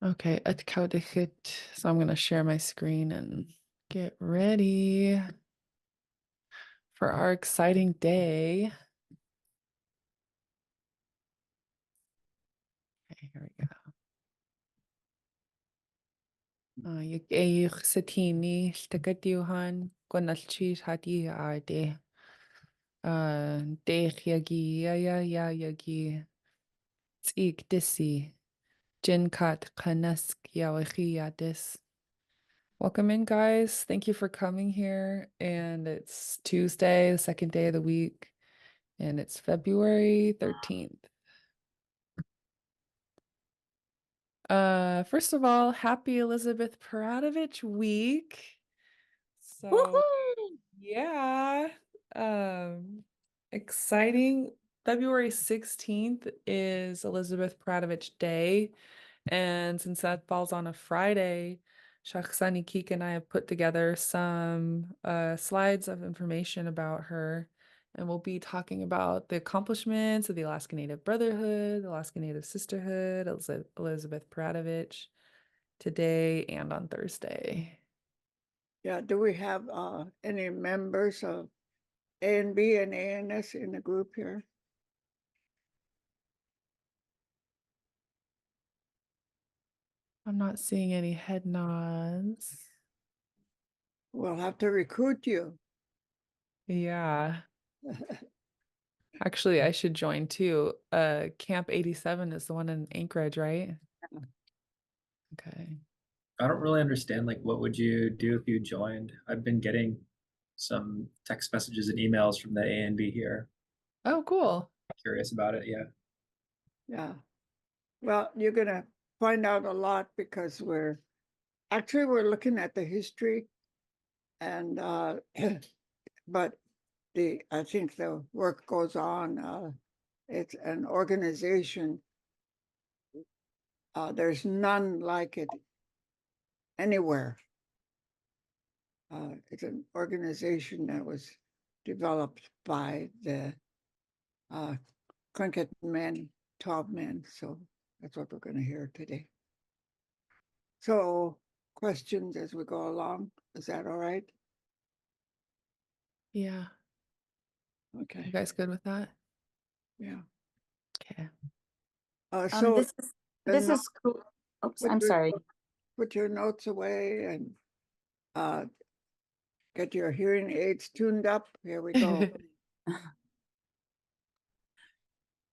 Okay, so I'm going to share my screen and get ready for our exciting day. Okay, here we go. Yung satini, stakatiuhan, konalchi hati ade. De yagi, yagi, tsik disi, jinkat kanask yawachi yadis. Welcome in, guys. Thank you for coming here. And it's Tuesday, the second day of the week, and it's February 13th. First of all, happy Elizabeth Peradovich week. So Woohoo! yeah, um, exciting. February 16th is Elizabeth Peradovich Day. And since that falls on a Friday, Shakhsani Keek and I have put together some slides of information about her. And we'll be talking about the accomplishments of the Alaska Native Brotherhood, the Alaska Native Sisterhood, Elizabeth Peradovich today and on Thursday. Yeah, do we have any members of A and B and ANS in the group here? I'm not seeing any head nods. We'll have to recruit you. Yeah. Actually, I should join too. Camp 87 is the one in Anchorage, right? Okay. I don't really understand, like, what would you do if you joined? I've been getting some text messages and emails from the A and B here. Oh, cool. Curious about it, yeah. Yeah. Well, you're gonna find out a lot because we're looking at the history and but I think the work goes on. It's an organization. There's none like it anywhere. It's an organization that was developed by the Tlingit men, 12 men. So that's what we're going to hear today. So questions as we go along. Is that all right? Yeah. You Okay. guys good with that? Yeah. Okay. So this is cool. Oops, I'm sorry. Put your notes away and get your hearing aids tuned up. Here we go.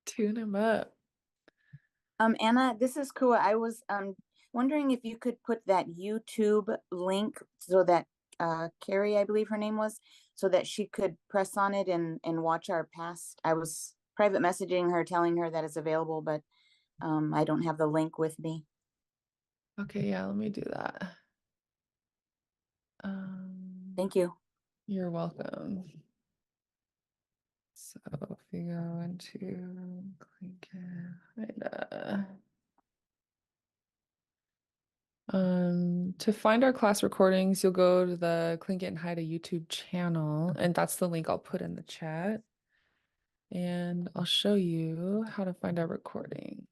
Tune him up. Anna, this is cool. I was wondering if you could put that YouTube link so that Carrie, I believe her name was, so that she could press on it and watch our past. I was private messaging her, telling her that it's available, but I don't have the link with me. Okay, yeah, let me do that. Thank you. You're welcome. So if you go into click to find our class recordings, you'll go to the Tlingit and Haida YouTube channel, and that's the link I'll put in the chat. And I'll show you how to find our recordings.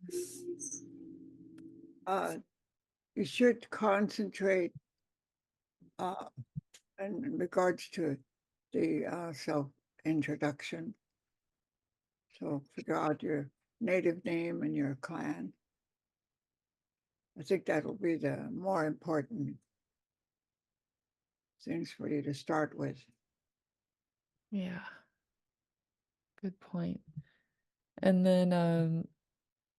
You should concentrate in regards to the self-introduction. So figure out your native name and your clan. I think that'll be the more important things for you to start with. Yeah. Good point. And then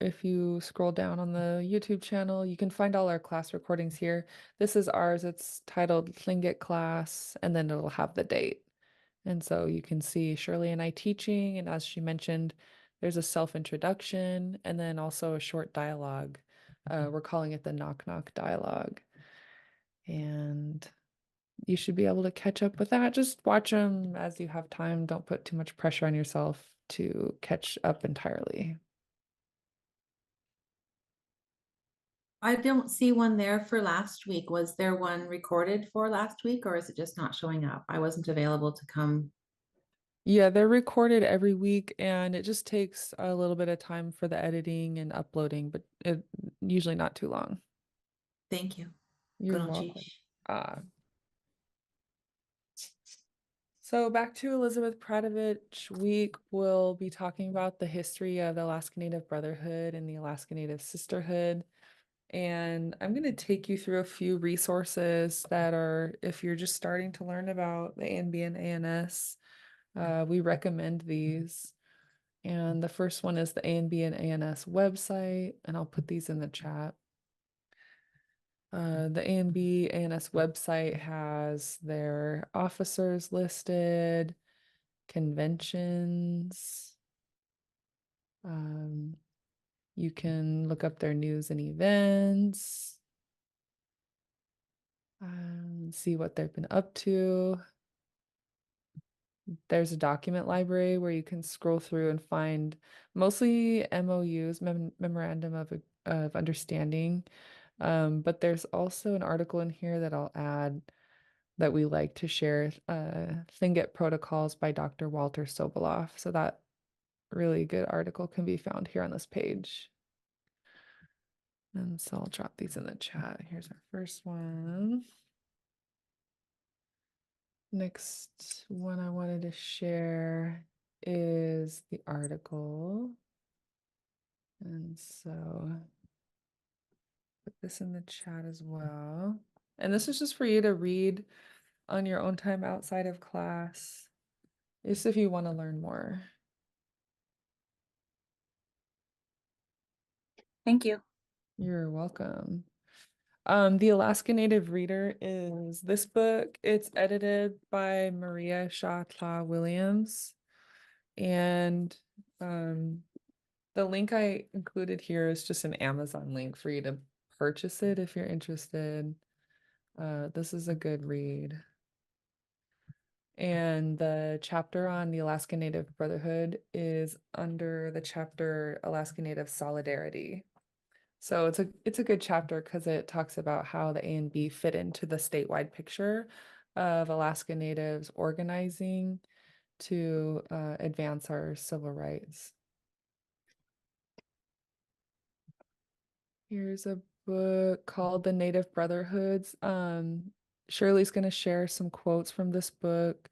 if you scroll down on the YouTube channel, you can find all our class recordings here. This is ours. It's titled Lingit Class, and then it'll have the date. And so you can see Shirley and I teaching, and as she mentioned, there's a self-introduction and then also a short dialogue. We're calling it the knock knock dialogue. And you should be able to catch up with that. Just watch them as you have time. Don't put too much pressure on yourself to catch up entirely. I don't see one there for last week. Was there one recorded for last week, or is it just not showing up? I wasn't available to come. Yeah, they're recorded every week and it just takes a little bit of time for the editing and uploading, but usually not too long. Thank you. You're Good old welcome. Chief. So back to Elizabeth Pradovich week, we'll be talking about the history of the Alaska Native Brotherhood and the Alaska Native Sisterhood. And I'm going to take you through a few resources that are, if you're just starting to learn about the ANB and ANS, we recommend these. And the first one is the ANB and ANS website, and I'll put these in the chat. The ANB ANS website has their officers listed, conventions. You can look up their news and events, see what they've been up to. There's a document library where you can scroll through and find mostly MOUs, Memorandum of Understanding. But there's also an article in here that I'll add that we like to share, Lingit Protocols by Dr. Walter Soboleff. So that really good article can be found here on this page. And so I'll drop these in the chat. Here's our first one. Next one I wanted to share is the article. And so put this in the chat as well. And this is just for you to read on your own time outside of class, just if you want to learn more. Thank you. You're welcome. The Alaska Native Reader is this book. It's edited by Maria Shaw Williams. And the link I included here is just an Amazon link for you to purchase it if you're interested. This is a good read. And the chapter on the Alaska Native Brotherhood is under the chapter Alaska Native Solidarity. So it's a good chapter because it talks about how the ANB fit into the statewide picture of Alaska Natives organizing to advance our civil rights. Here's a book called The Native Brotherhoods. Shirley's going to share some quotes from this book,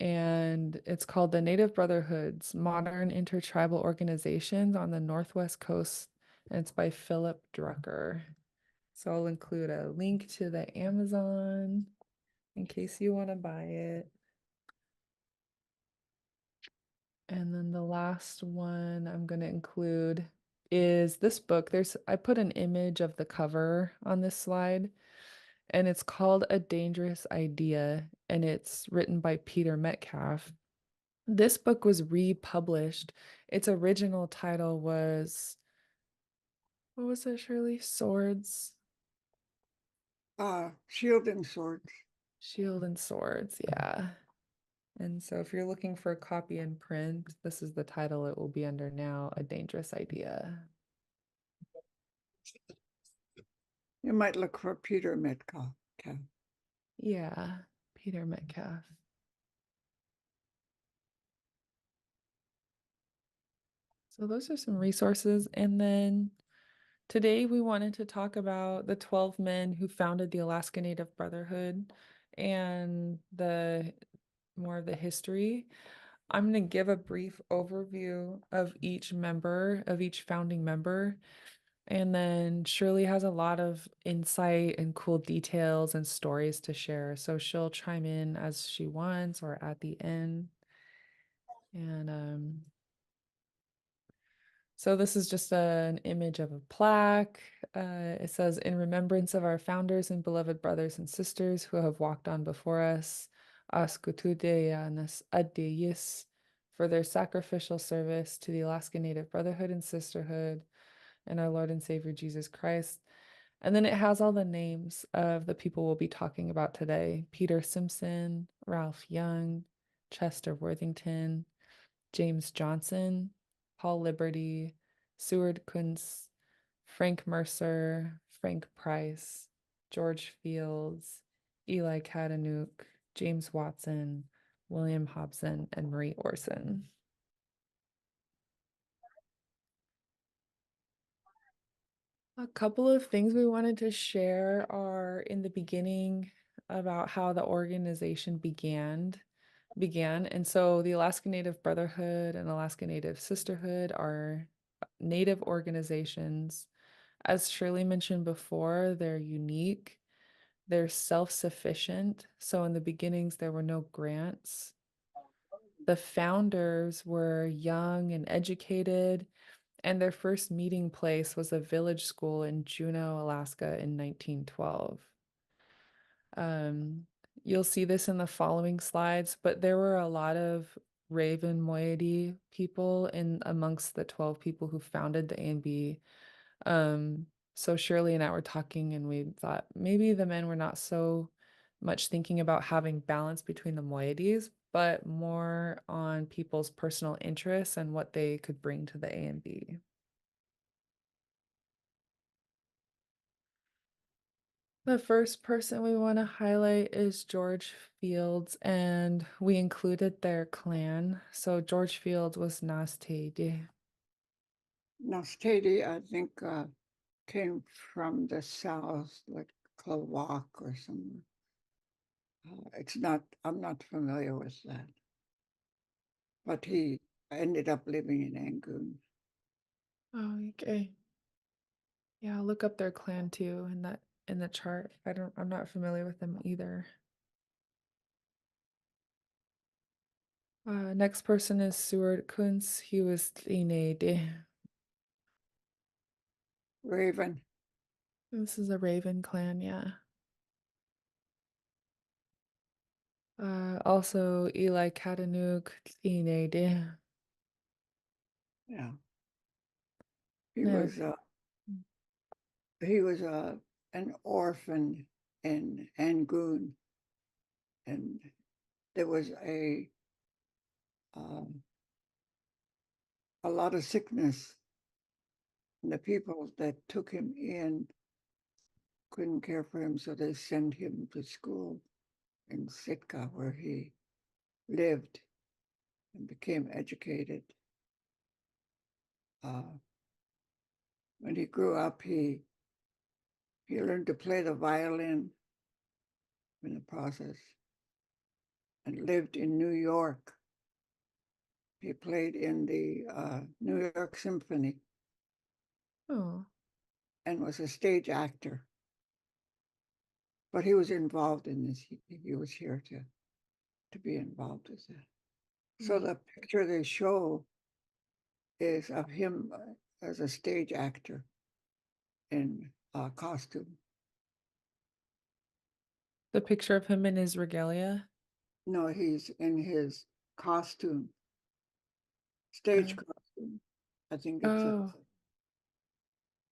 and it's called The Native Brotherhoods, Modern Intertribal Organizations on the Northwest Coast, and it's by Philip Drucker. So I'll include a link to the Amazon in case you want to buy it. And then the last one I'm going to include is this book. I put an image of the cover on this slide, and it's called A Dangerous Idea, and it's written by Peter Metcalf. This book was republished. Its original title was, what was it, Shirley? Swords? Shield and Swords. Shield and Swords, yeah. And so if you're looking for a copy in print, this is the title it will be under now, A Dangerous Idea. You might look for Peter Metcalf. Okay. Yeah, Peter Metcalf. So those are some resources. And then today we wanted to talk about the 12 men who founded the Alaska Native Brotherhood and the more of the history. I'm going to give a brief overview of each member, of each founding member. And then Shirley has a lot of insight and cool details and stories to share. So she'll chime in as she wants or at the end. And so this is just an image of a plaque. It says, in remembrance of our founders and beloved brothers and sisters who have walked on before us, Askutudeyanas Adeyis, for their sacrificial service to the Alaska Native Brotherhood and Sisterhood and our Lord and Savior Jesus Christ. And then it has all the names of the people we'll be talking about today: Peter Simpson, Ralph Young, Chester Worthington, James Johnson, Paul Liberty, Seward Kuntz, Frank Mercer, Frank Price, George Fields, Eli Kadanook, James Watson, William Hobson, and Marie Orson. A couple of things we wanted to share are in the beginning about how the organization began. And so the Alaska Native Brotherhood and Alaska Native Sisterhood are Native organizations. As Shirley mentioned before, they're unique, they're self-sufficient. So in the beginnings, there were no grants. The founders were young and educated, and their first meeting place was a village school in Juneau, Alaska in 1912. Um, you'll see this in the following slides, but there were a lot of Raven moiety people in amongst the 12 people who founded the A&B. So Shirley and I were talking, and we thought maybe the men were not so much thinking about having balance between the moieties, but more on people's personal interests and what they could bring to the A&B. The first person we want to highlight is George Fields, and we included their clan. So George Fields was Nastede. Nastadi, I think, came from the south, like Klawak or somewhere. I'm not familiar with that. But he ended up living in Angoon. Oh, okay. Yeah, I'll look up their clan too in the chart. I'm not familiar with them either. Next person is Seward Kuntz. He was Tlinede. Raven, This is a Raven clan, yeah. Also Eli Katanuk, Tlinede. yeah. He No. was he was an orphan in Angoon, and there was um, a lot of sickness. And the people that took him in couldn't care for him, so they sent him to school in Sitka, where he lived and became educated. When he grew up, he learned to play the violin in the process and lived in New York. He played in the New York Symphony Oh. and was a stage actor. But he was involved in this. He was here to be involved with that. So the picture they show is of him as a stage actor in costume. The picture of him in his regalia. No, he's in his costume, stage costume. I think it's Oh,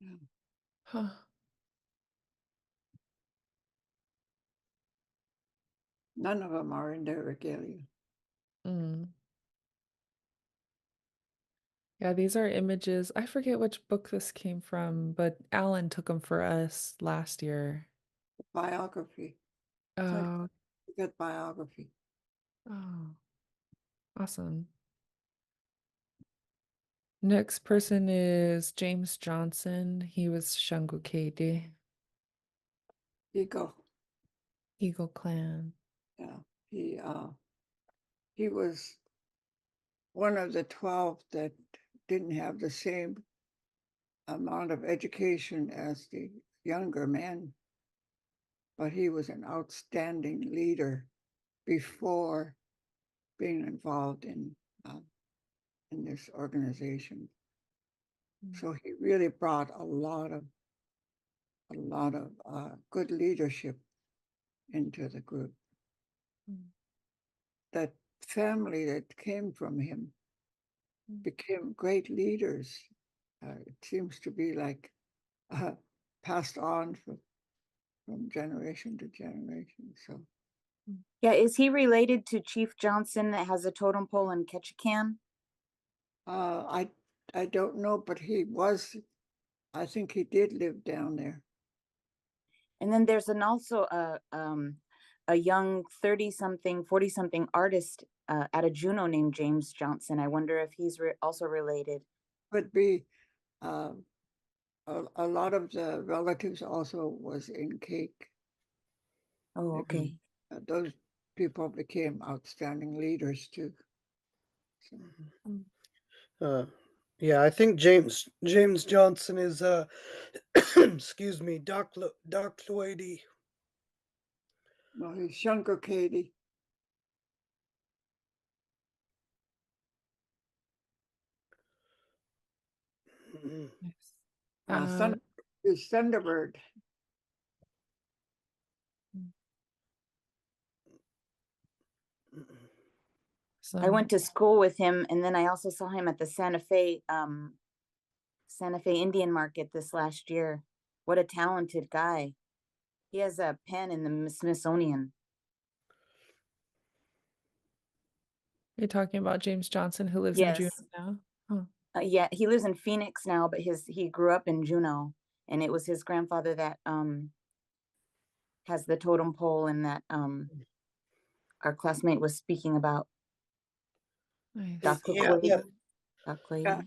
yeah. huh. None of them are in their regalia. Mm. Yeah, these are images. I forget which book this came from, but Alan took them for us last year. Biography. It's like Oh, you get biography. oh, awesome. Next person is James Johnson. He was Shangukede, Ego. Eagle Clan. Yeah. He was one of the 12 that didn't have the same amount of education as the younger men, but he was an outstanding leader before being involved in this organization. So he really brought a lot of good leadership into the group. That family that came from him became great leaders. It seems to be like passed on from generation to generation. So Yeah, is he related to Chief Johnson that has a totem pole in Ketchikan? I don't know, but I think he did live down there. And then there's also a young 30-something, 40-something artist out of Juneau named James Johnson. I wonder if he's also related. Could be a lot of the relatives also was in cake. Oh, okay. Those people became outstanding leaders too. So, Yeah, I think James Johnson is excuse me, Doc Lloydie. no, he's younger Katie. Mhm. Nice. Uh, Thun- is Thunderbird. I went so to school with him, and then I also saw him at the Santa Fe Indian Market this last year. What a talented guy. He has a pen in the Smithsonian. you're talking about James Johnson, who lives in Juneau Yes. now? Oh, Yeah, he lives in Phoenix now, but he grew up in Juneau, and it was his grandfather that has the totem pole and that our classmate was speaking about, nice. Dr. Yeah, Clay. Dr. Yeah, Clay.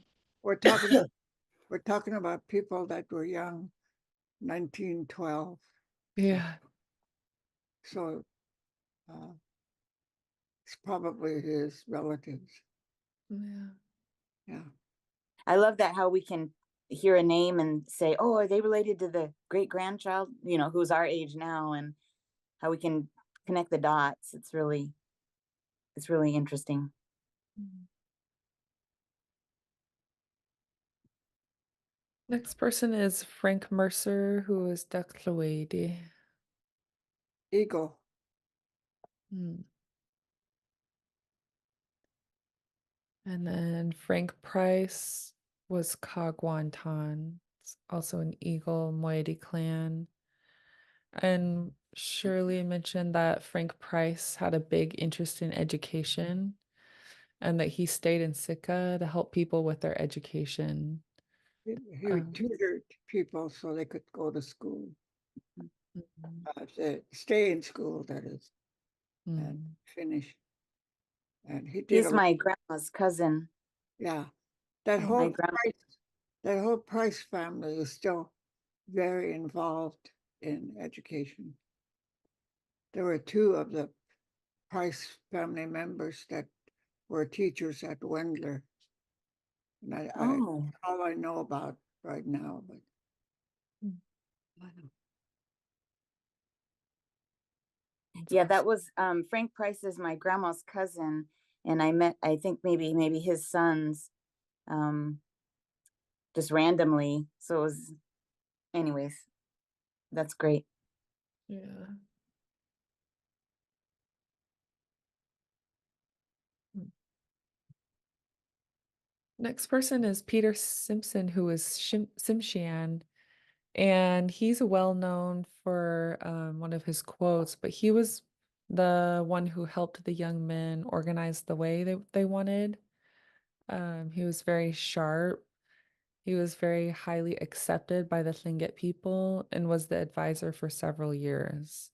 we're talking about people that were young, 1912. Yeah. So it's probably his relatives. Yeah. Yeah. I love that how we can hear a name and say, oh, are they related to the great grandchild, who's our age now, and how we can connect the dots. It's really interesting. Next person is Frank Mercer, who is Duck Lloydie. Eagle. Hmm. And then Frank Price was Kagwantan, also an Eagle Moiety clan. And Shirley mentioned that Frank Price had a big interest in education and that he stayed in Sitka to help people with their education. He tutored people so they could go to school, Mhm. stay in school, that is, and Mm. finish. And he did He's a lot. my grandma's cousin. Yeah. That Oh, My whole grandma. that whole Price family is still very involved in education. There were two of the Price family members that were teachers at Wendler. And Oh, all I know about right now, but Mm. That's yeah, awesome. that was Frank Price is my grandma's cousin, and I think maybe his sons um just randomly. So it was, anyways, that's great. Yeah. Mm. Next person is Peter Simpson, who is Simshian. And he's well known for one of his quotes, but he was the one who helped the young men organize the way they wanted. He was very sharp. He was very highly accepted by the Tlingit people and was the advisor for several years.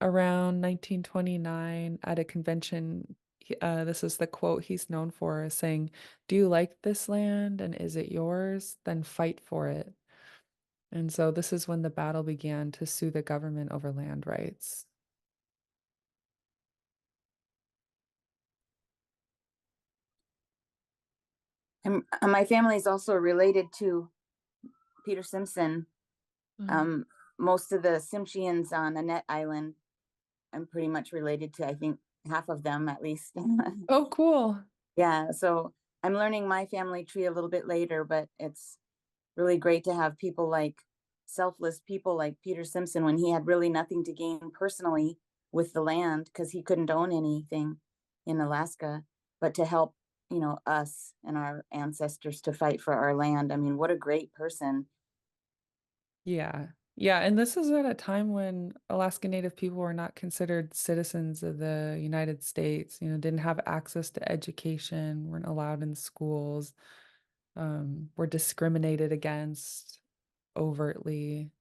Around 1929, at a convention, this is the quote he's known for, saying, "Do you like this land and is it yours? Then fight for it." And so this is when the battle began to sue the government over land rights. And my family is also related to Peter Simpson. Mm. Um, most of the Tsimshians on Annette Island, I'm pretty much related to, I think, half of them at least. Oh, cool. Yeah, so I'm learning my family tree a little bit later, but it's really great to have people like selfless people like Peter Simpson when he had really nothing to gain personally with the land because he couldn't own anything in Alaska, but to help, us and our ancestors to fight for our land. I mean, what a great person. Yeah. Yeah. And this is at a time when Alaska Native people were not considered citizens of the United States, didn't have access to education, weren't allowed in schools, were discriminated against overtly.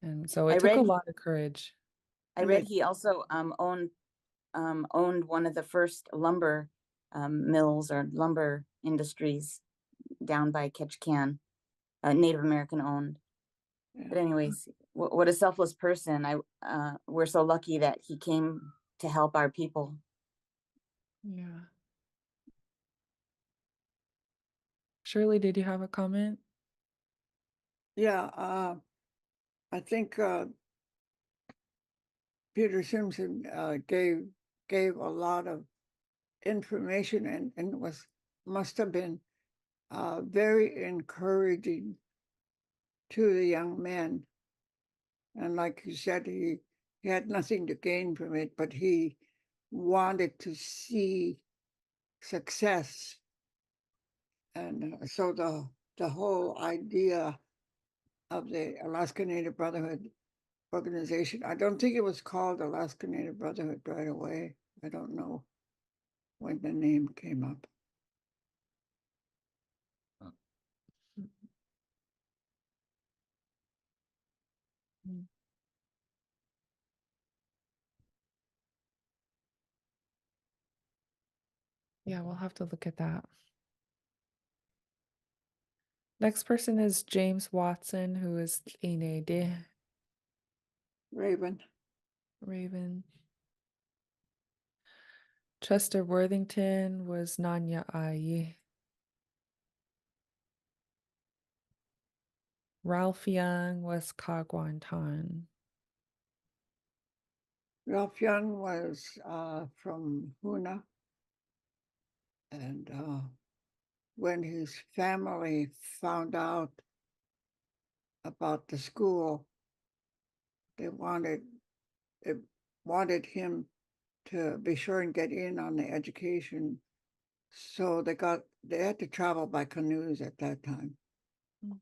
And so I it took a read lot of courage. I And read they he also owned one of the first lumber mills or lumber industries down by Ketchikan. Native American owned. But Yeah. anyways, what a selfless person. We're so lucky that he came to help our people. Yeah. Shirley, did you have a comment? Yeah, I think Peter Simpson gave a lot of information and must have been very encouraging to the young men. And like you said, he had nothing to gain from it, but he wanted to see success. And so the whole idea of the Alaska Native Brotherhood organization, I don't think it was called Alaska Native Brotherhood right away. I don't know when the name came up. Mm. Yeah, we'll have to look at that. Next person is James Watson, who is Inede Raven. Raven. Chester Worthington was Nanya Ai. Ralph Young was Kagwantan. Ralph Young was from Huna. And when his family found out about the school, they wanted him to be sure and get in on the education. So they had to travel by canoes at that time. Mm.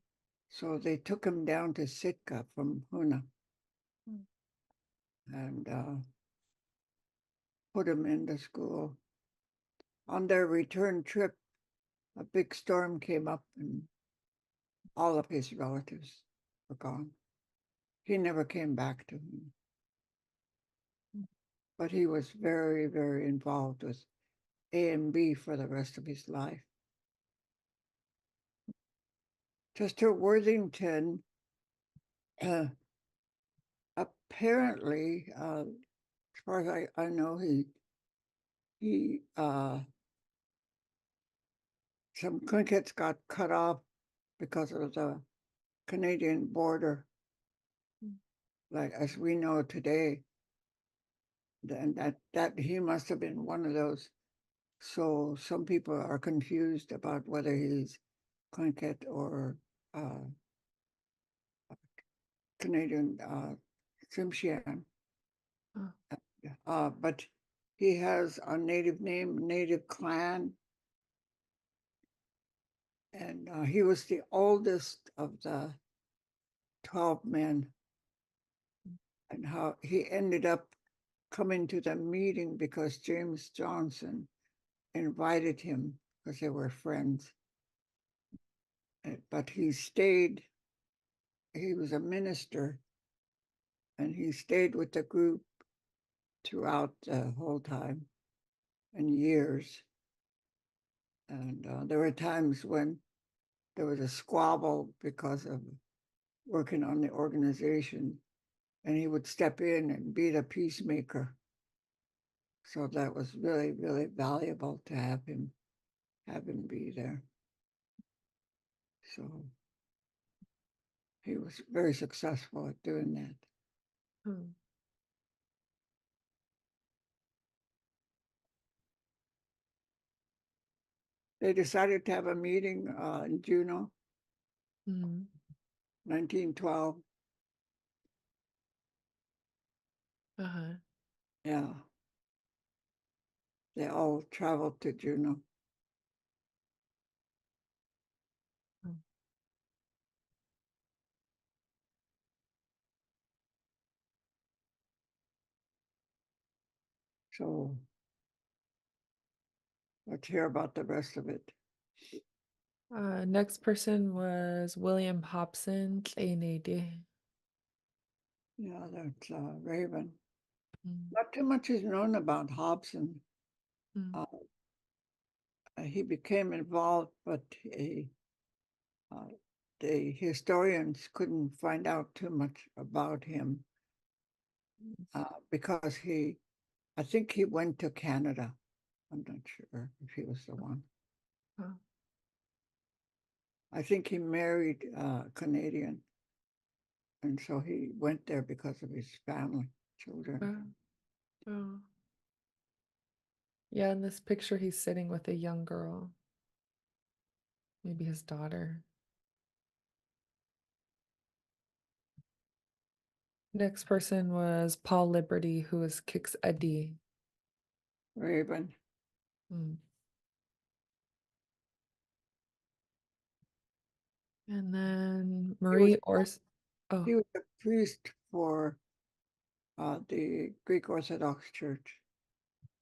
So they took him down to Sitka from Huna. Mm. And put him into school. On their return trip, a big storm came up and all of his relatives were gone. He never came back to him. But he was very, very involved with A and B for the rest of his life. Chester Worthington, apparently, as far as I know, he some Clinkets got cut off because of the Canadian border, like as we know today. Then that he must have been one of those. So some people are confused about whether he's Tlingit or Canadian Tsimshian. Oh. But he has a native name, native clan. And he was the oldest of the 12 men. And how he ended up coming to the meeting because James Johnson invited him because they were friends. But he stayed, he was a minister, and he stayed with the group throughout the whole time and years. And there were times when there was a squabble because of working on the organization, and he would step in and be the peacemaker. So that was really, really valuable to have him be there. So he was very successful at doing that. Hmm. They decided to have a meeting in Juneau, Mm. 1912. Uh-huh. Yeah. They all traveled to Juneau. Mm. So let's hear about the rest of it. Next person was William Hobson, Tleinede. Yeah, that's Raven. Mm. Not too much is known about Hobson. Mm. He became involved, but he the historians couldn't find out too much about him because I think he went to Canada. I'm not sure if he was the one. Oh. I think he married Canadian, and so he went there because of his family, children. Oh. Oh. Yeah, in this picture, he's sitting with a young girl. Maybe his daughter. Next person was Paul Liberty, who was Kix Eddie. Raven. Hmm. And then Marie Ors. He Oh, was a priest for the Greek Orthodox Church.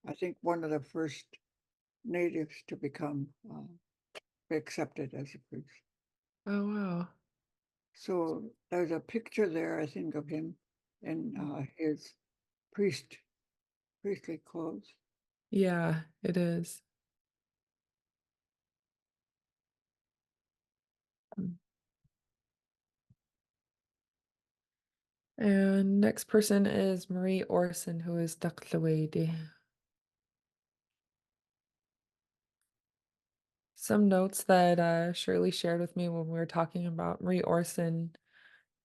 I think one of the first natives to become accepted as a priest. oh wow. So there's a picture there, I think, of him in his priestly clothes. Yeah, it is. Hmm. And next person is Marie Orson, who is Daklawedi. Some notes that Shirley shared with me when we were talking about Marie Orson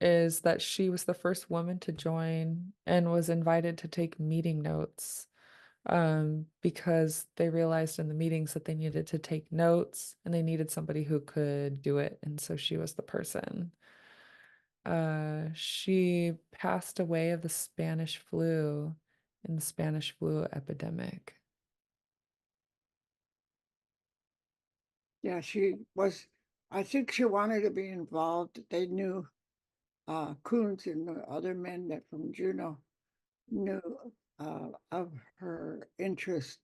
is that she was the first woman to join and was invited to take meeting notes because they realized in the meetings that they needed to take notes and they needed somebody who could do it. And so she was the person. She passed away of the Spanish flu in the Spanish flu epidemic. Yeah, I think she wanted to be involved. They knew Coons and the other men that from Juneau knew of her interest.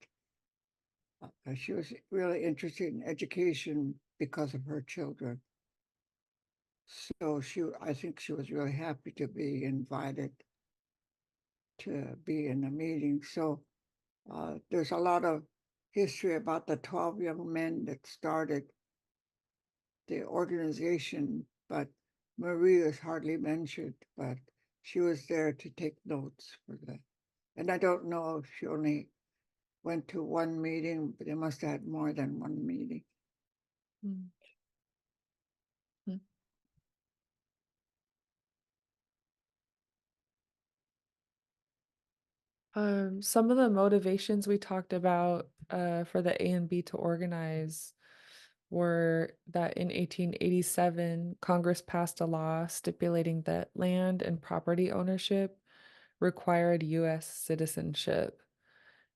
She was really interested in education because of her children. So I think she was really happy to be invited to be in the meeting. So there's a lot of history about the 12 young men that started the organization, but Marie is hardly mentioned, but she was there to take notes for that. And I don't know if she only went to one meeting, but they must have had more than one meeting. Mm. Mm. Some of the motivations we talked about for the A and B to organize were that in 1887, Congress passed a law stipulating that land and property ownership required US citizenship.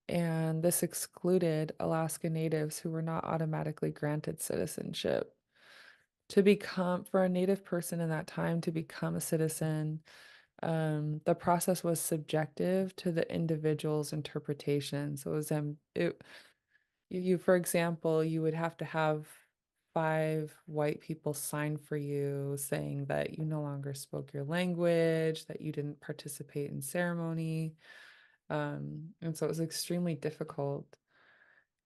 And this excluded Alaska Natives who were not automatically granted citizenship. For a Native person in that time to become a citizen, the process was subjective to the individual's interpretation. So it was for example, you would have to have 5 white people sign for you saying that you no longer spoke your language, that you didn't participate in ceremony. And so it was extremely difficult.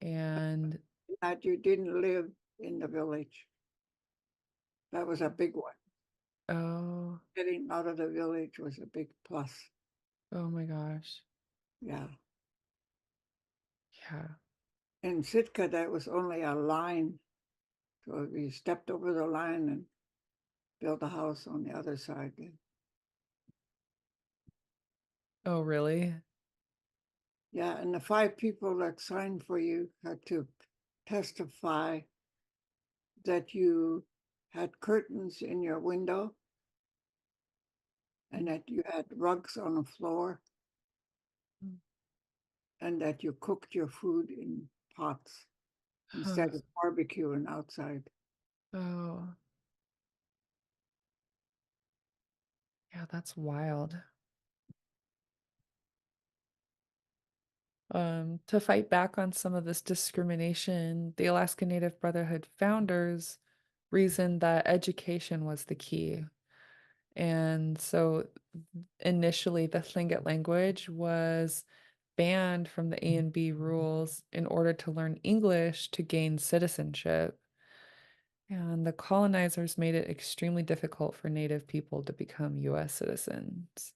And That you didn't live in the village. That was a big one. oh, Getting out of the village was a big plus. oh my gosh. Yeah. Yeah. In Sitka, that was only a line. So we stepped over the line and built a house on the other side. Oh, really? Yeah, and the 5 people that signed for you had to testify that you had curtains in your window and that you had rugs on the floor Mm. and that you cooked your food in pots Huh. instead of barbecuing outside. Oh, yeah, that's wild. To fight back on some of this discrimination, the Alaska Native Brotherhood founders reasoned that education was the key. And so initially, the Tlingit language was banned from the A and B rules in order to learn English to gain citizenship. And the colonizers made it extremely difficult for Native people to become US citizens.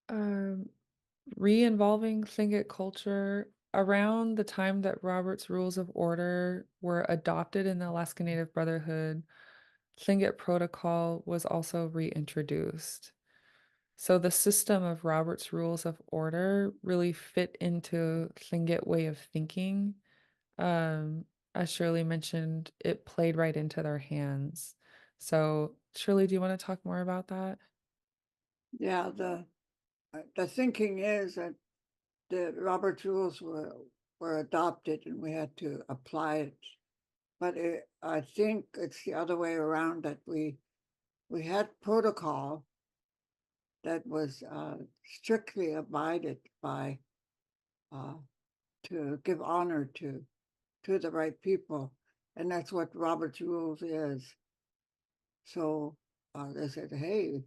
Um, Re-involving Tlingit culture around the time that Robert's Rules of Order were adopted in the Alaska Native Brotherhood, Tlingit Protocol was also reintroduced. So the system of Robert's Rules of Order really fit into Tlingit way of thinking. Um, as Shirley mentioned, it played right into their hands. So, Shirley, do you want to talk more about that? Yeah, the thinking is that the Robert's rules were adopted and we had to apply it. But I think it's the other way around, that we had protocol that was strictly abided by, uh, to give honor to the right people, and that's what Robert's rules is. So they said, hey,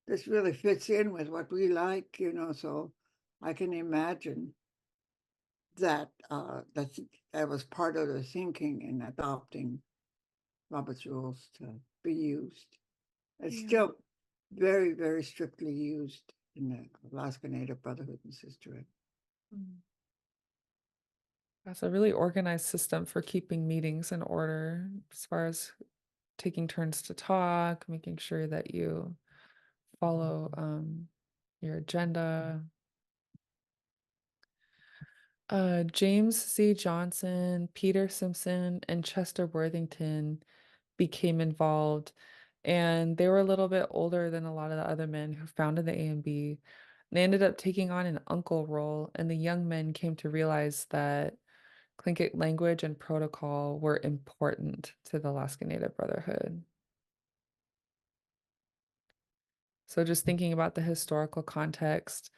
this really fits in with what we like, so I can imagine that that was part of the thinking in adopting Robert's rules to be used. It's Yeah. still very, very strictly used in the Alaska Native Brotherhood and Sisterhood. Mm. That's a really organized system for keeping meetings in order as far as taking turns to talk, making sure that you follow your agenda. James C. Johnson, Peter Simpson, and Chester Worthington became involved, and they were a little bit older than a lot of the other men who founded the A&B. They ended up taking on an uncle role, and the young men came to realize that Tlingit language and protocol were important to the Alaska Native Brotherhood. So just thinking about the historical context,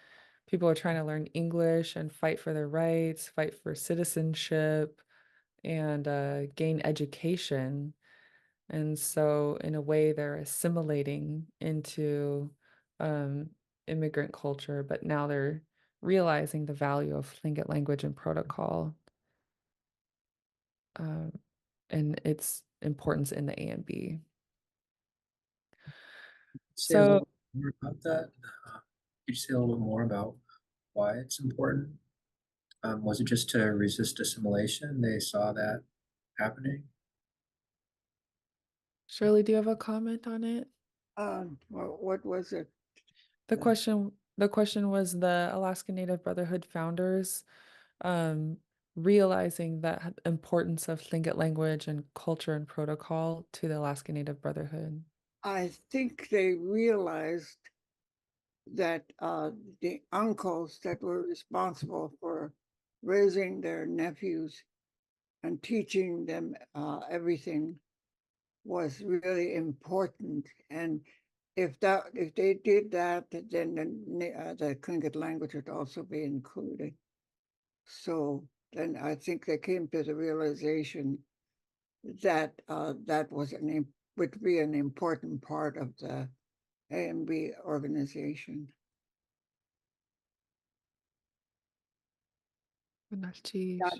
people are trying to learn English and fight for their rights, fight for citizenship, and gain education. And so, in a way, they're assimilating into um, immigrant culture, but now they're realizing the value of Tlingit language and protocol um, and its importance in the A&B. Say a So, little more about that. Could you say a little bit more about why it's important? Was it just to resist assimilation? They saw that happening. Shirley, do you have a comment on it? What was it? The question was the Alaska Native Brotherhood founders um, realizing that importance of Tlingit language and culture and protocol to the Alaska Native Brotherhood. I think they realized that the uncles that were responsible for raising their nephews and teaching them everything was really important. And if they did that, then the Tlingit language would also be included. So then I think they came to the realization that that would be an important part of the A&B organization. Yeah,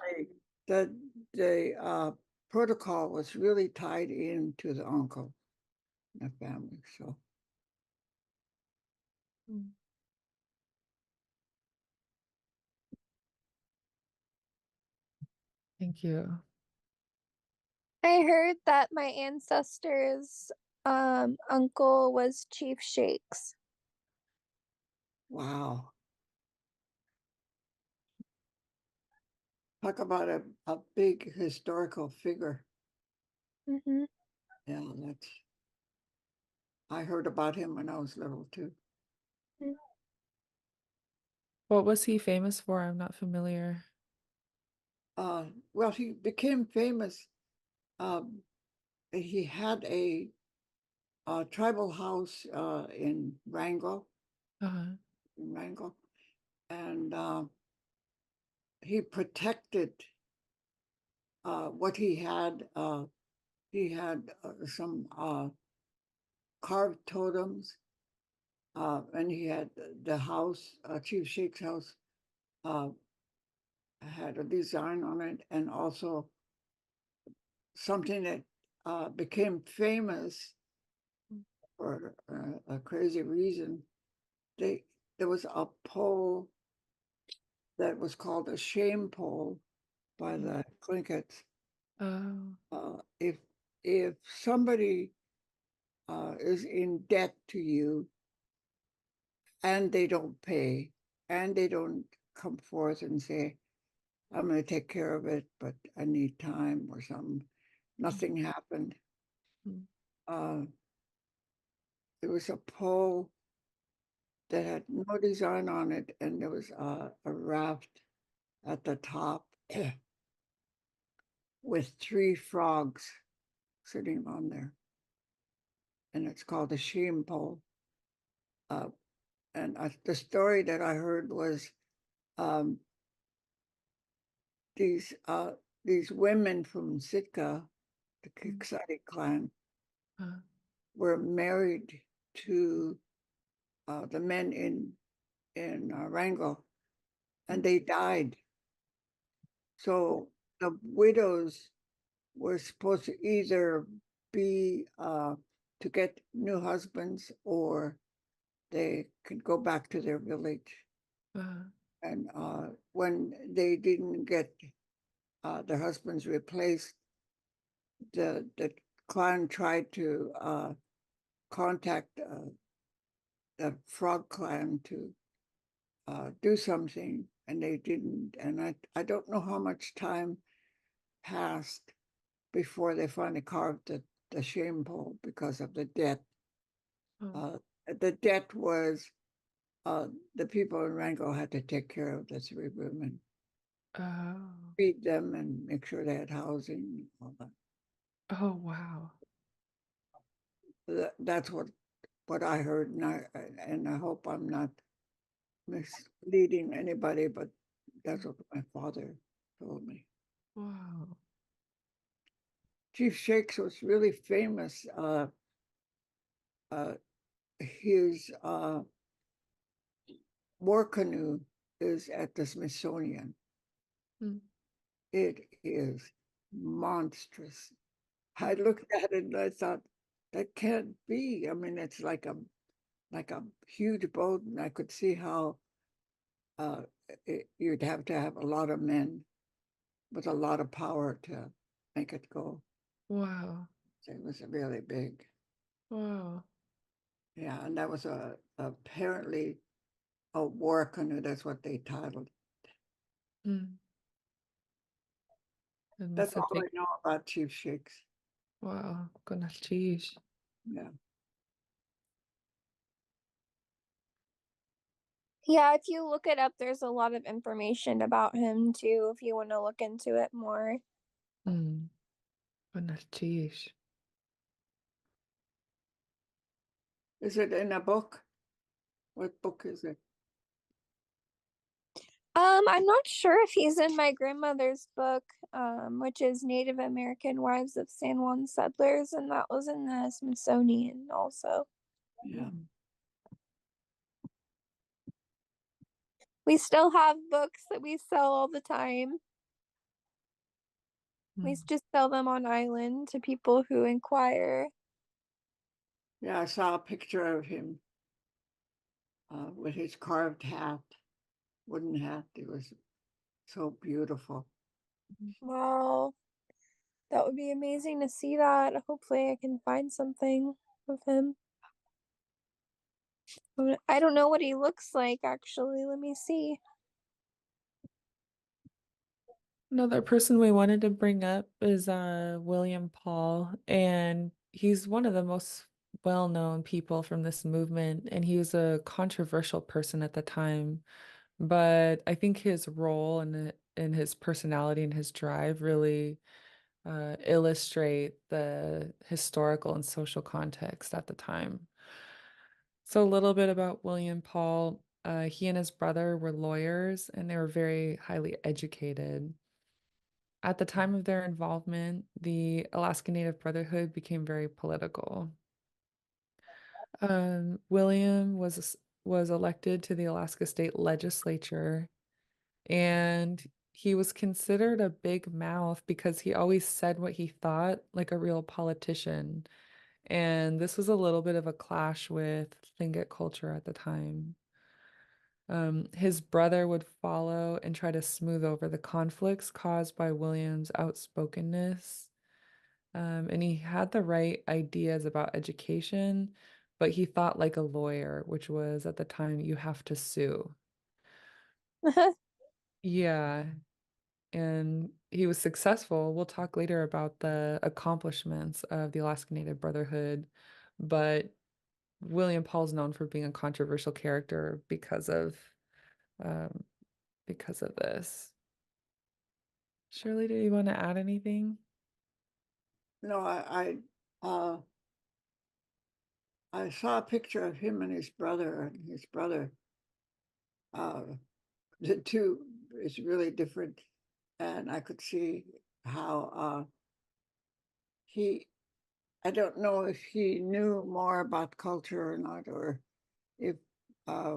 the protocol was really tied into the uncle and the family. So Mm. Thank you. I heard that my ancestors' uncle was Chief Shakes. wow. Talk about a big historical figure. Hmm. Yeah, I heard about him when I was little too. What was he famous for? I'm not familiar. Well, he became famous. He had a tribal house in Wrangell, Uh-huh. and he protected what he had. He had some carved totems, and he had the house, Chief Shake's house, had a design on it, and also something that became famous for a crazy reason. There was a pole that was called a shame pole by the Clinkets. Oh, If somebody is in debt to you and they don't pay and they don't come forth and say, I'm going to take care of it, but I need time or something. Nothing happened. Mm. Uh, there was a pole that had no design on it, and there was a raft at the top with 3 frogs sitting on there. And it's called the shame pole. And the story that I heard was um, these women from Sitka, the Kiksadi clan, uh, were married to the men in Wrangell, and they died. So the widows were supposed to either be to get new husbands, or they could go back to their village. uh, And when they didn't get their husbands replaced, the clan tried to contact the Frog clan to do something, and they didn't. And I don't know how much time passed before they finally carved the shame pole because of the debt. oh, The debt was the people in Wrangell had to take care of the 3 women, oh, feed them, and make sure they had housing and all that. oh, wow. That's what I heard, and I hope I'm not misleading anybody, but that's what my father told me. Wow. Chief Shakes was really famous. His war canoe is at the Smithsonian. Mm. It is monstrous. I looked at it and I thought, that can't be. I mean, it's like a huge boat, and I could see how you'd have to have a lot of men with a lot of power to make it go. Wow. So it was really big. Wow. Yeah, and that was apparently a war canoe. That's what they titled. Mm. It must That's have all I taken, know about Chief Shakes. wow, goodness, geez. Yeah. Yeah, if you look it up, there's a lot of information about him too, if you want to look into it more. Mm. Goodness, geez. Is it in a book? What book is it? I'm not sure if he's in my grandmother's book, which is Native American Wives of San Juan Settlers, and that was in the Smithsonian also. Yeah. We still have books that we sell all the time. We Mm. just sell them on island to people who inquire. Yeah, I saw a picture of him with his carved hat, wooden hat. It was so beautiful. Wow, that would be amazing to see that. Hopefully, I can find something of him. I don't know what he looks like actually. Let me see. Another person we wanted to bring up is William Paul, and he's one of the most well-known people from this movement, and he was a controversial person at the time. But I think his role and his personality and his drive really illustrate the historical and social context at the time. So a little bit about William Paul. He and his brother were lawyers, and they were very highly educated. At the time of their involvement, the Alaska Native Brotherhood became very political. William was elected to the Alaska State Legislature, and he was considered a big mouth because he always said what he thought, like a real politician. And this was a little bit of a clash with Lingit culture at the time. His brother would follow and try to smooth over the conflicts caused by William's outspokenness. And he had the right ideas about education, but he thought like a lawyer, which was at the time you have to sue. Yeah, and he was successful. We'll talk later about the accomplishments of the Alaska Native Brotherhood, but William Paul's known for being a controversial character um, because of this. Shirley, do you want to add anything? No, I saw a picture of him and his brother, uh, the two is really different. And I could see how I don't know if he knew more about culture or not, or if uh,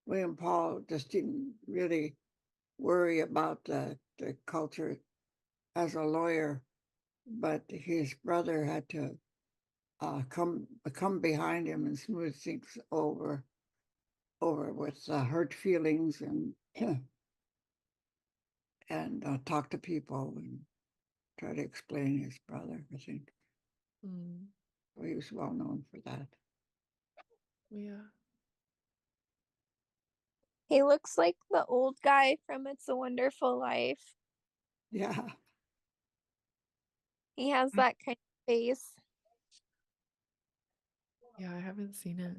William Paul just didn't really worry about the culture as a lawyer, but his brother had to come behind him and smooth things over with hurt feelings and talk to people and try to explain his brother. I think Mm, so he was well known for that. yeah. He looks like the old guy from It's a Wonderful Life. Yeah, He has that kind of face. Yeah, I haven't seen it.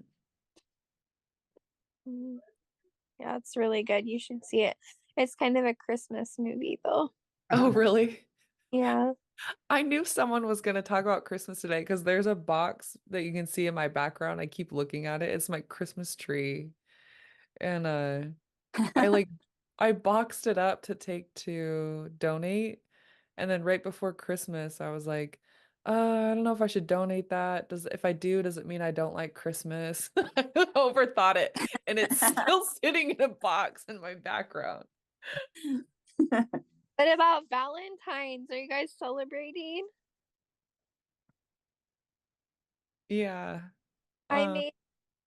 Mm. Yeah, it's really good. You should see it. It's kind of a Christmas movie, though. Oh, really? Yeah. I knew someone was going to talk about Christmas today because there's a box that you can see in my background. I keep looking at it. It's my Christmas tree. And I like I boxed it up to take to donate. And then right before Christmas, I was like, I don't know if I should donate that. If I do, does it mean I don't like Christmas? I overthought it. And it's still sitting in a box in my background. What about Valentine's? Are you guys celebrating? Yeah. I Um, made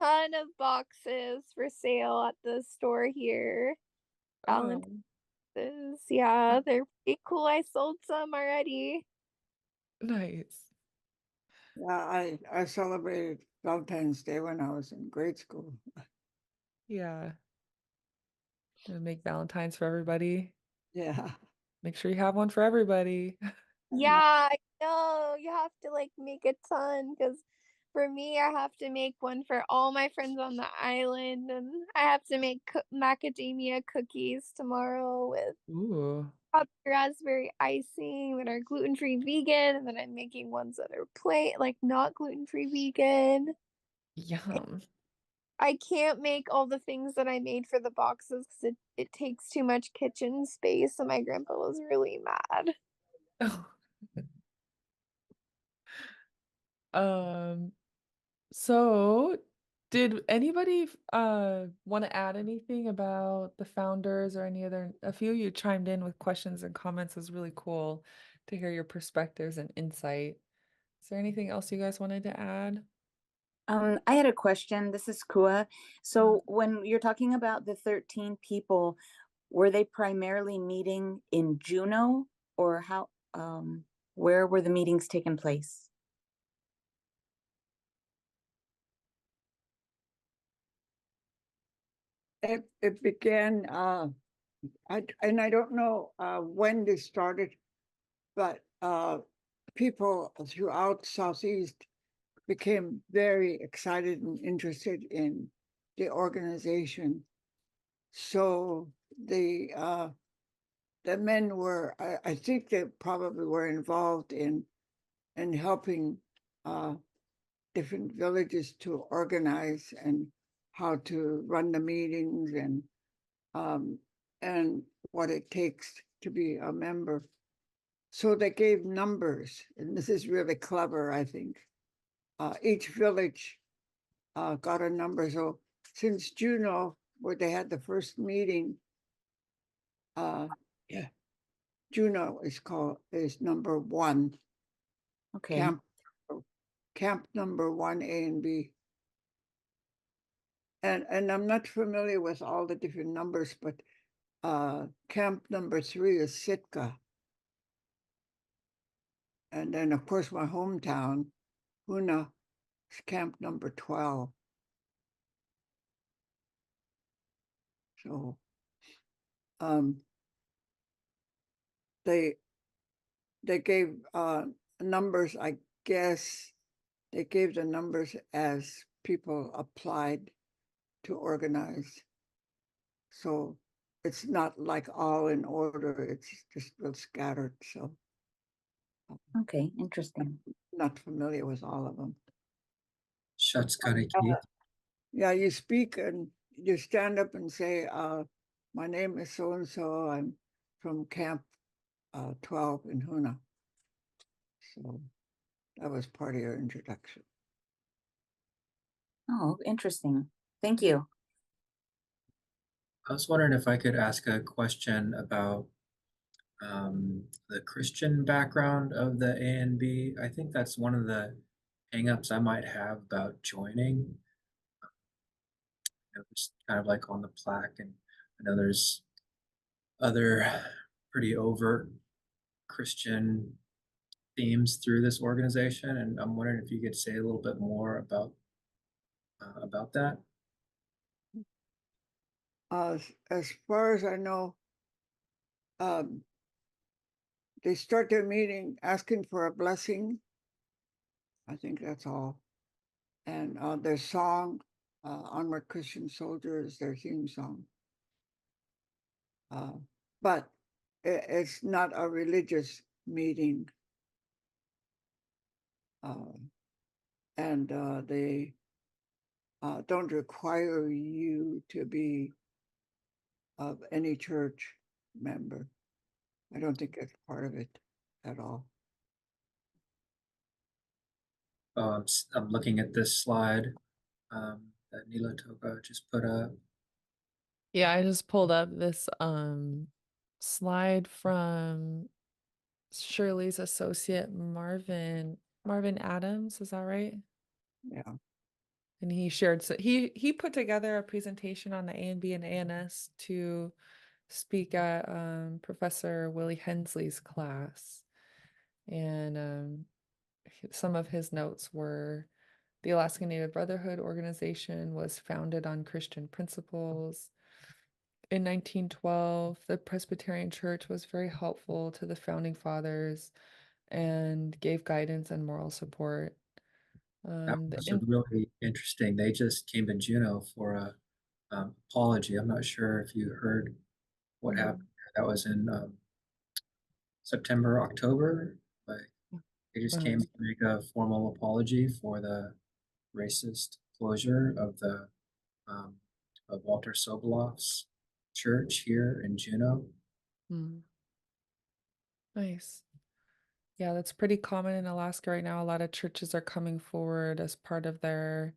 a ton of boxes for sale at the store here. Valentine's. oh, Yeah, they're pretty cool. I sold some already. nice. yeah. I celebrated Valentine's Day when I was in grade school. Yeah. Gonna make Valentine's for everybody. Yeah, Make sure you have one for everybody. Yeah, I know. You have to like make a ton because for me, I have to make one for all my friends on the island, and I have to make macadamia cookies tomorrow with Ooh, raspberry icing that are gluten-free vegan, and then I'm making ones that are plain, like not gluten-free vegan. yum. I can't make all the things that I made for the boxes because it takes too much kitchen space, and my grandpa was really mad. Um, so did anybody want to add anything about the founders or any other a few of you chimed in with questions and comments. It was really cool to hear your perspectives and insight. Is there anything else you guys wanted to add? I had a question. This is Kua. Uh, So when you're talking about the 13 people, were they primarily meeting in Juneau or where were the meetings taking place? it began. I don't know when this started, but people throughout Southeast became very excited and interested in the organization. So the men were, I think they probably were involved in helping different villages to organize and how to run the meetings um, and what it takes to be a member. So they gave numbers, and this is really clever, I think. Each village got a number. So since Juneau, where they had the first meeting, uh, yeah, Juneau is number one, Okay. camp number 1A and B. And I'm not familiar with all the different numbers, but camp number 3 is Sitka. And then of course my hometown, Hoona, is camp number 12. So they gave numbers, I guess they gave the numbers as people applied to organize. So it's not like all in order, it's just real scattered. So Okay, interesting. not familiar with all of them. Shuts kind of key. Yeah, you speak and you stand up and say, my name is so-and-so, I'm from camp 12 in Hoona. So that was part of your introduction. Oh, interesting. Thank you. I was wondering if I could ask a question about the Christian background of the A and B. I think that's one of the hangups I might have about joining. Just kind of like on the plaque, and I know there's other pretty overt Christian themes through this organization, and I'm wondering if you could say a little bit more about that. As far as I know, they start their meeting asking for a blessing. I think that's all. And their song, Onward Christian Soldiers, their theme song. But it's not a religious meeting. And they don't require you to be of any church member. I don't think that's part of it at all. I'm looking at this slide that Nila Toka just put up. Yeah, I just pulled up this slide from Shirley's associate Marvin Adams, is that right? Yeah. And he shared, so he put together a presentation on the A and B and ANS to speak at Professor Willie Hensley's class. And some of his notes were the Alaska Native Brotherhood organization was founded on Christian principles. In 1912, the Presbyterian Church was very helpful to the founding fathers and gave guidance and moral support. That was a really interesting. They just came to Juneau for a apology. I'm not sure if you heard what happened. That was in September, October. But they just came to make a formal apology for the racist closure of the of Walter Sobolov's church here in Juneau. Nice. Yeah, that's pretty common in Alaska right now. A lot of churches are coming forward as part of their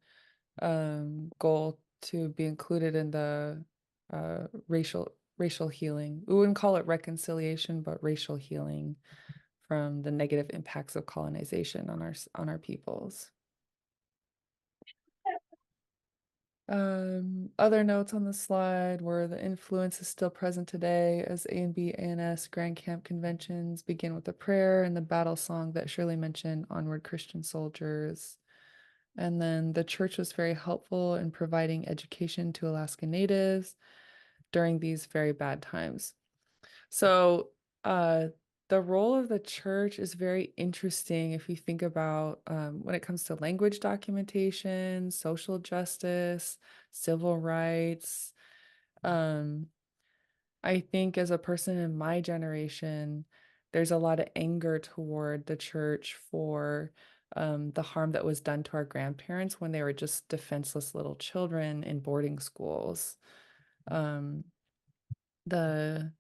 goal to be included in the racial healing. We wouldn't call it reconciliation, but racial healing from the negative impacts of colonization on our peoples. Other notes on the slide were the influence is still present today as A and B ANS Grand Camp conventions begin with a prayer and the battle song that Shirley mentioned, Onward Christian Soldiers. And then the church was very helpful in providing education to Alaska Natives during these very bad times. So the role of the church is very interesting if you think about when it comes to language documentation, social justice, civil rights. I think as a person in my generation, there's a lot of anger toward the church for the harm that was done to our grandparents when they were just defenseless little children in boarding schools. The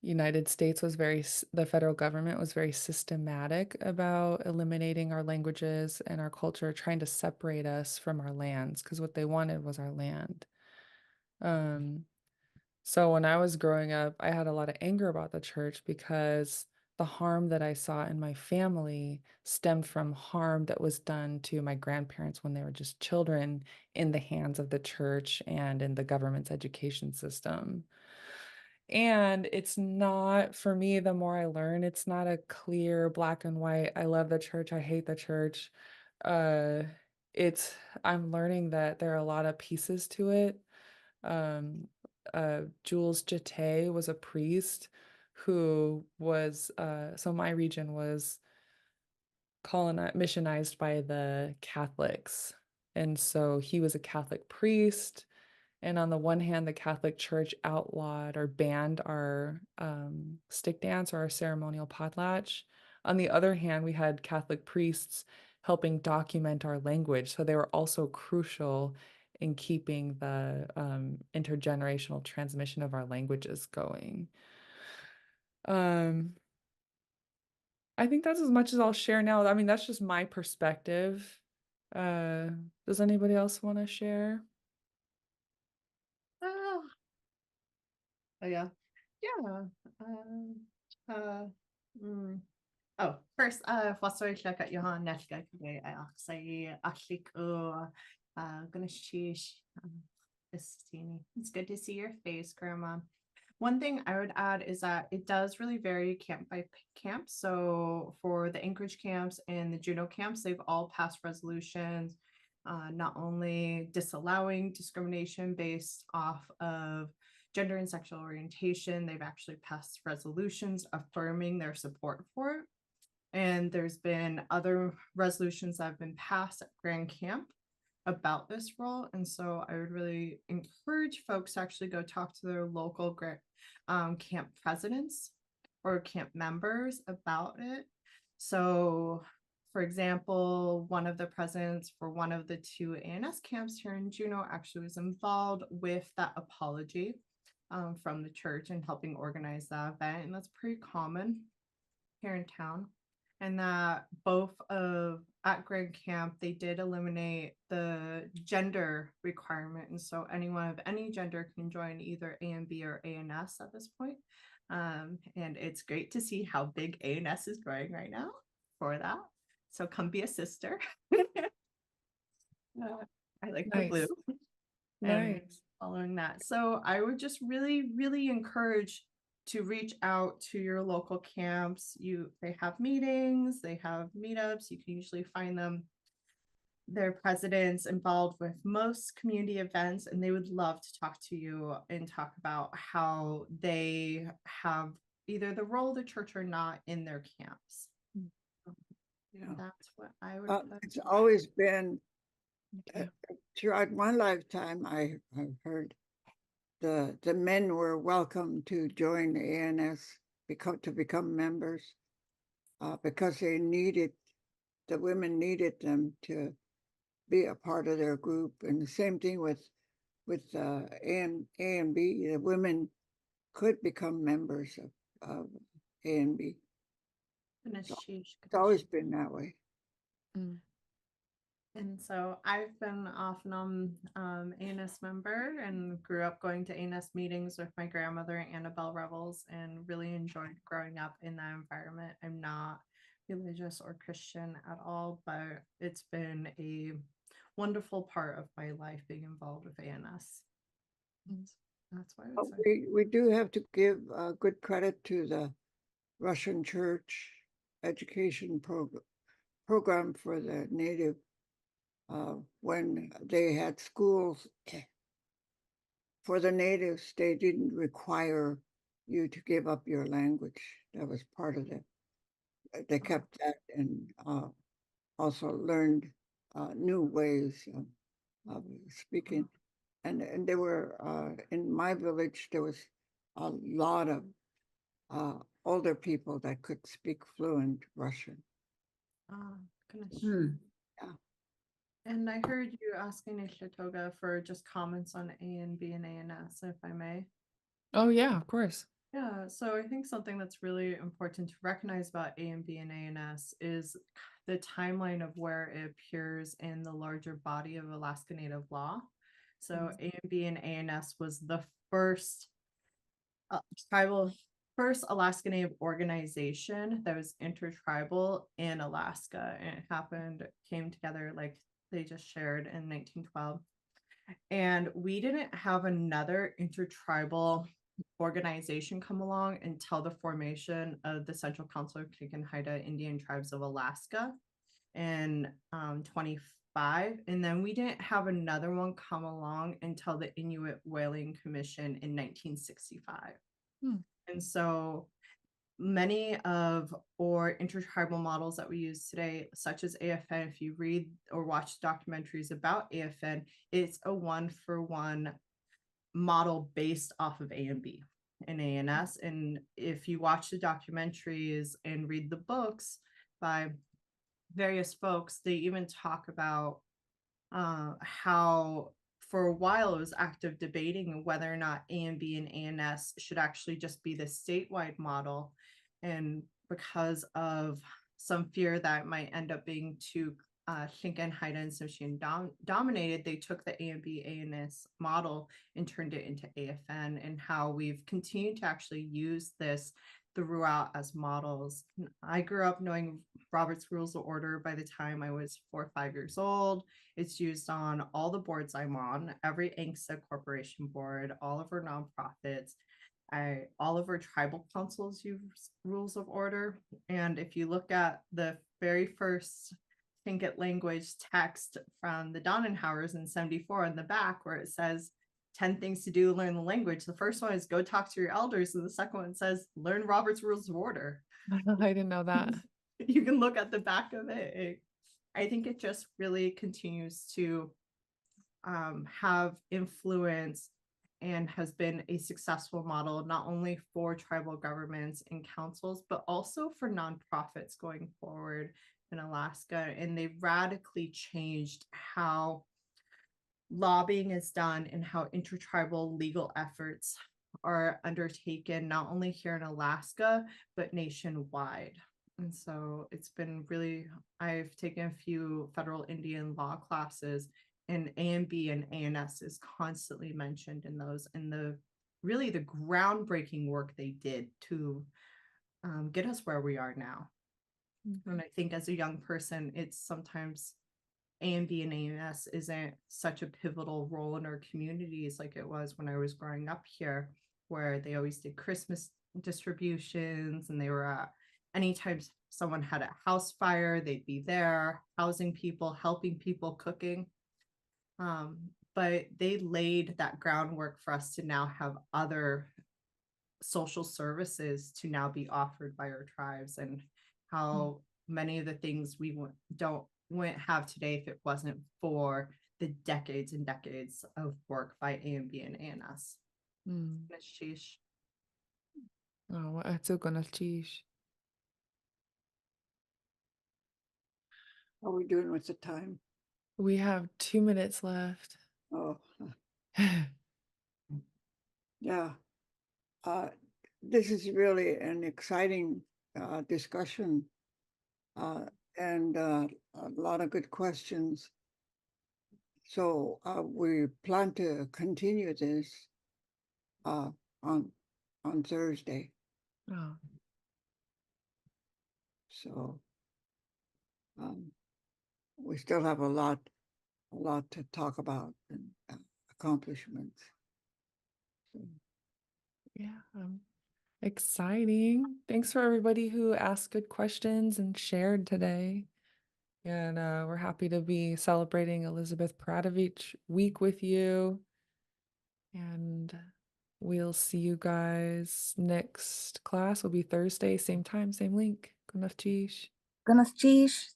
United States was the federal government was very systematic about eliminating our languages and our culture, trying to separate us from our lands, because what they wanted was our land. So when I was growing up, I had a lot of anger about the church because the harm that I saw in my family stemmed from harm that was done to my grandparents when they were just children in the hands of the church and in the government's education system. And it's not, for me, the more I learn, it's not a clear black and white, I love the church, I hate the church. Uh, it's, I'm learning that there are a lot of pieces to it. Um, Jules Jete was a priest who was, so my region was colonized, missionized by the Catholics. And so he was a Catholic priest. And on the one hand, the Catholic Church outlawed or banned our stick dance or our ceremonial potlatch. On the other hand, we had Catholic priests helping document our language. So they were also crucial in keeping the intergenerational transmission of our languages going. I think that's as much as I'll share now. I mean, that's just my perspective. Does anybody else want to share? Oh, yeah. Yeah. Uh, mm. Oh, first, fossil check at Johan Netga today. I say, Ashik, gonna sheesh. It's good to see your face, Grandma. One thing I would add is that it does really vary camp by camp. So for the Anchorage camps and the Juneau camps, they've all passed resolutions, not only disallowing discrimination based off of gender and sexual orientation, they've actually passed resolutions affirming their support for it. And there's been other resolutions that have been passed at Grand Camp about this role. And so I would really encourage folks to actually go talk to their local camp presidents or camp members about it. So, for example, one of the presidents for one of the two ANS camps here in Juneau actually was involved with that apology from the church and helping organize that event. And that's pretty common here in town. And that both of at Grand Camp, they did eliminate the gender requirement. And so anyone of any gender can join either ANB or ANS at this point. And it's great to see how big ANS is growing right now for that. So come be a sister. I like the blue. And Nice. following that. So I would just really, really encourage to reach out to your local camps. They have meetings, they have meetups, you can usually find them. Their presidents involved with most community events, and they would love to talk to you and talk about how they have either the role of the church or not in their camps. Yeah. That's what I would It's always been Yeah. throughout my lifetime, I've heard the men were welcome to join the ANS to become members because the women needed them to be a part of their group. And the same thing with A and B, the women could become members of A and B. It's always been that way. Mm. And so I've been off and on ANS member and grew up going to ANS meetings with my grandmother, Annabelle Revels, and really enjoyed growing up in that environment. I'm not religious or Christian at all, but it's been a wonderful part of my life being involved with ANS. That's what I would say. We do have to give good credit to the Russian Church education program for the native when they had schools for the natives. They didn't require you to give up your language. That was part of it. They kept that and also learned new ways of speaking. And there were in my village there was a lot of older people that could speak fluent Russian. Oh, goodness. Yeah. And I heard you asking Nishlatoga for just comments on A and B and ANS, if I may. Oh, yeah, of course. Yeah, so I think something that's really important to recognize about A and B and ANS is the timeline of where it appears in the larger body of Alaska Native law. So A and B and ANS was the first tribal first Alaska Native organization that was intertribal in Alaska, and it came together like they just shared in 1912. And we didn't have another intertribal organization come along until the formation of the Central Council of Kchicken Haida Indian Tribes of Alaska in 25. And then we didn't have another one come along until the Inuit Whaling Commission in 1965. And so many of our intertribal models that we use today, such as AFN, if you read or watch documentaries about AFN, it's a one-for-one model based off of A and B and ANS. And if you watch the documentaries and read the books by various folks, they even talk about how for a while it was active debating whether or not A and B and ANS should actually just be the statewide model. And because of some fear that it might end up being too Shinken, Haida, and Tsimshian dominated, they took the A and B ANS model and turned it into AFN, and how we've continued to actually use this throughout as models. I grew up knowing Robert's Rules of Order by the time I was 4 or 5 years old. It's used on all the boards I'm on, every ANCSA corporation board, all of our nonprofits. All of our tribal councils use Rules of Order. And if you look at the very first Tlingit language text from the Donnenhauers in 74 in the back, where it says 10 things to do, learn the language. The first one is go talk to your elders. And the second one says learn Robert's Rules of Order. I didn't know that. You can look at the back of it. I think it just really continues to have influence and has been a successful model, not only for tribal governments and councils, but also for nonprofits going forward in Alaska. And they've radically changed how lobbying is done and how intertribal legal efforts are undertaken, not only here in Alaska, but nationwide. And so it's been really, I've taken a few federal Indian law classes, and A and B and ANS is constantly mentioned in those, and the really the groundbreaking work they did to get us where we are now. And I think as a young person, it's sometimes A and B and ANS isn't such a pivotal role in our communities like it was when I was growing up here, where they always did Christmas distributions, and they were at anytime someone had a house fire, they'd be there, housing people, helping people, cooking. But they laid that groundwork for us to now have other social services to now be offered by our tribes, and how many of the things we wouldn't have today if it wasn't for the decades and decades of work by A and B and ANS. Sheesh. Oh, that's gonna teach. How are we doing with the time? We have 2 minutes left. Oh, yeah. This is really an exciting discussion and a lot of good questions. So we plan to continue this on Thursday. Oh, So we still have a lot to talk about and accomplishments. So. yeah. Exciting. Thanks for everybody who asked good questions and shared today. And we're happy to be celebrating Elizabeth Peradovich week with you. And we'll see you guys next class. Will be Thursday, same time, same link. Gunaf Chish. Ganas Chish.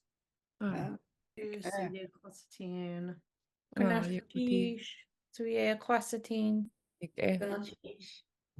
Yeah. Ah, yeah, Ganache, Suye Quasatin, okay. Ganache.